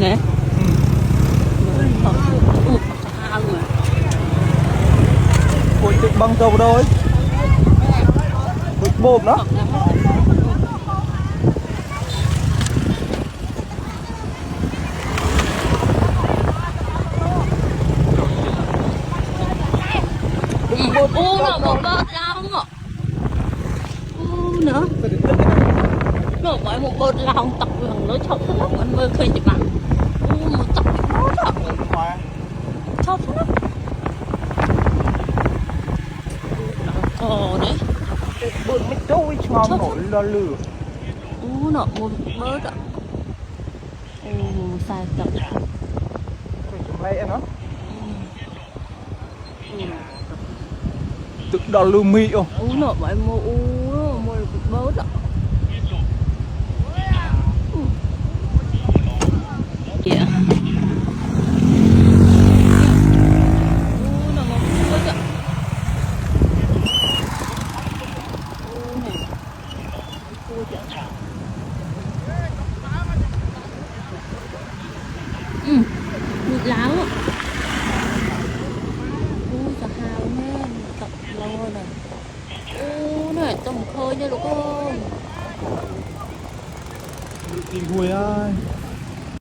nè. Ôi tự băng dầu đâu ấy. Bực bộp đó. Ô nó một bớt long ạ. Ô nữa. Nó gọi một bớt long tập gần nó chọc lắm anh mới khơi chụp ảnh. Ô một tập nó đó. Chọc lắm. Ồ đấy. Bực mấy trôi ngon nổi lo lửa. Ô nó một bớt ạ. Ô sai tập. Mẹ nó. Tự đo lưu mị không? Ô nó bởi mua được bớt ạ. Kìa. Ô nó một bớt ạ. Ô này. Ô chả. Mịt láo ạ. Ui chả hào nha, tập lâu rồi. Ô này tầm khơi nha lục ơi. Đi vui ơi.